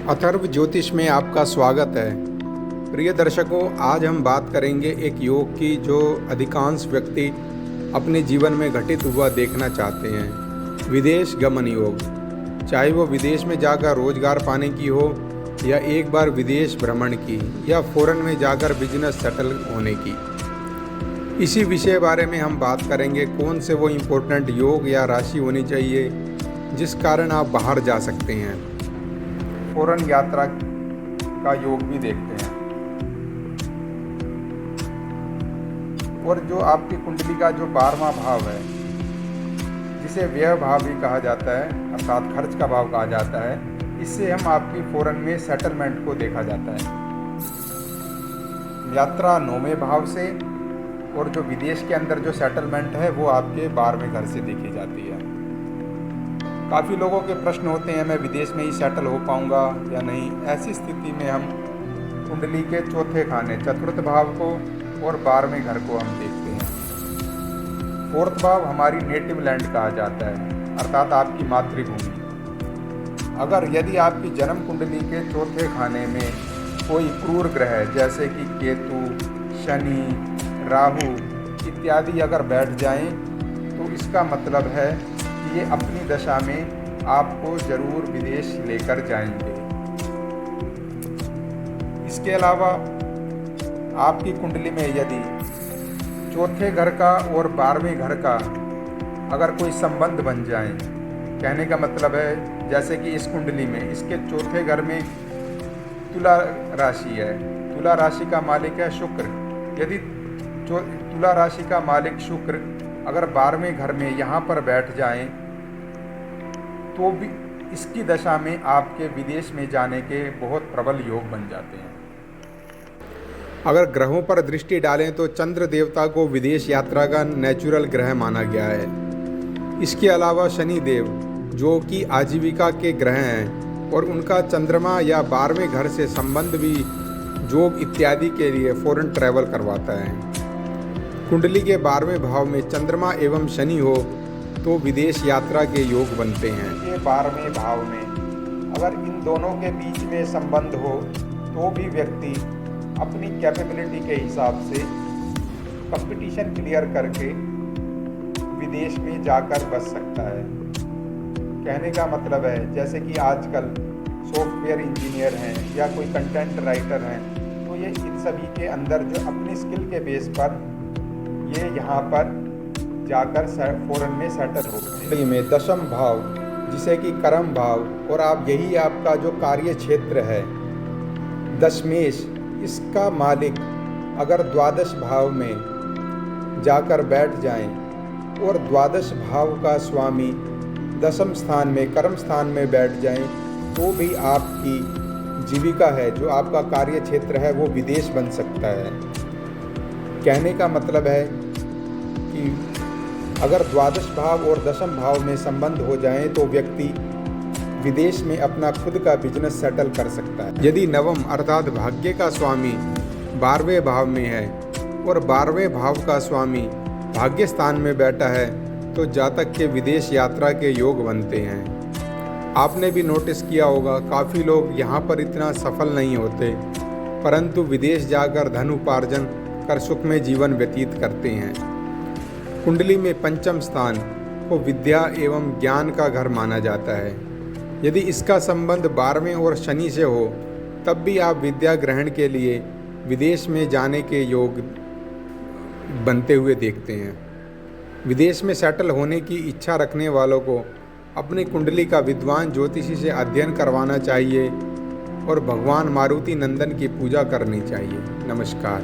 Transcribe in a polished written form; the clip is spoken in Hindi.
अथर्व ज्योतिष में आपका स्वागत है। प्रिय दर्शकों, आज हम बात करेंगे एक योग की जो अधिकांश व्यक्ति अपने जीवन में घटित हुआ देखना चाहते हैं, विदेश गमन योग। चाहे वो विदेश में जाकर रोजगार पाने की हो या एक बार विदेश भ्रमण की या फॉरेन में जाकर बिजनेस सेटल होने की। इसी विषय बारे में हम बात करेंगे, कौन से वो इम्पोर्टेंट योग या राशि होनी चाहिए जिस कारण आप बाहर जा सकते हैं। फॉरेन यात्रा का योग भी देखते हैं। और जो आपकी कुंडली का जो 12वां भाव है, जिसे व्यय भाव भी कहा जाता है, अर्थात खर्च का भाव कहा जाता है, इससे हम आपकी फॉरेन में सेटलमेंट को देखा जाता है। यात्रा 9वें भाव से और जो विदेश के अंदर जो सेटलमेंट है वो आपके 12वें घर से देखी जाती है। काफ़ी लोगों के प्रश्न होते हैं, मैं विदेश में ही सेटल हो पाऊंगा या नहीं। ऐसी स्थिति में हम कुंडली के चौथे खाने, चतुर्थ भाव को और 12वें घर को हम देखते हैं। फोर्थ भाव हमारी नेटिव लैंड कहा जाता है, अर्थात आपकी मातृभूमि। अगर यदि आपकी जन्म कुंडली के चौथे खाने में कोई क्रूर ग्रह जैसे कि केतु, शनि, राहु इत्यादि अगर बैठ जाएं, तो इसका मतलब है ये अपनी दशा में आपको जरूर विदेश लेकर जाएंगे। इसके अलावा आपकी कुंडली में यदि चौथे घर का और 12वें घर का अगर कोई संबंध बन जाए, कहने का मतलब है जैसे कि इस कुंडली में इसके चौथे घर में तुला राशि है, तुला राशि का मालिक है शुक्र। यदि तुला राशि का मालिक शुक्र अगर 12वें घर में यहाँ पर बैठ जाएं, तो भी इसकी दशा में आपके विदेश में जाने के बहुत प्रबल योग बन जाते हैं। अगर ग्रहों पर दृष्टि डालें तो चंद्र देवता को विदेश यात्रा का नेचुरल ग्रह माना गया है। इसके अलावा शनि देव जो कि आजीविका के ग्रह हैं और उनका चंद्रमा या 12वें घर से संबंध भी जोग इत्यादि के लिए फॉरेन ट्रैवल करवाता है। कुंडली के 12वें भाव में चंद्रमा एवं शनि हो तो विदेश यात्रा के योग बनते हैं। ये 12वें भाव में अगर इन दोनों के बीच में संबंध हो तो भी व्यक्ति अपनी कैपेबिलिटी के हिसाब से कंपटीशन क्लियर करके विदेश में जाकर बच सकता है। कहने का मतलब है जैसे कि आजकल सॉफ्टवेयर इंजीनियर हैं या कोई कंटेंट राइटर हैं, तो ये इन सभी के अंदर जो अपनी स्किल के बेस पर ये यहाँ पर जाकर फॉरेन में सेटल होते हैं। में 10वां भाव जिसे कि कर्म भाव, और आप यही आपका जो कार्य क्षेत्र है दशमेश, इसका मालिक अगर 12 भाव में जाकर बैठ जाएं और 12 भाव का स्वामी 10वें स्थान में कर्म स्थान में बैठ जाएं, तो भी आपकी जीविका है, जो आपका कार्य क्षेत्र है, वो विदेश बन सकता है। कहने का मतलब है कि अगर 12 भाव और 10वें भाव में संबंध हो जाएं तो व्यक्ति विदेश में अपना खुद का बिजनेस सेटल कर सकता है। यदि 9वां अर्थात भाग्य का स्वामी 12वें भाव में है और 12वें भाव का स्वामी भाग्य स्थान में बैठा है, तो जातक के विदेश यात्रा के योग बनते हैं। आपने भी नोटिस किया होगा, काफ़ी लोग यहाँ पर इतना सफल नहीं होते, परंतु विदेश जाकर धन उपार्जन कर सुखमय जीवन व्यतीत करते हैं। कुंडली में 5वां स्थान को विद्या एवं ज्ञान का घर माना जाता है। यदि इसका संबंध 12वें और शनि से हो, तब भी आप विद्या ग्रहण के लिए विदेश में जाने के योग बनते हुए देखते हैं। विदेश में सेटल होने की इच्छा रखने वालों को अपनी कुंडली का विद्वान ज्योतिषी से अध्ययन करवाना चाहिए और भगवान मारुति नंदन की पूजा करनी चाहिए। नमस्कार।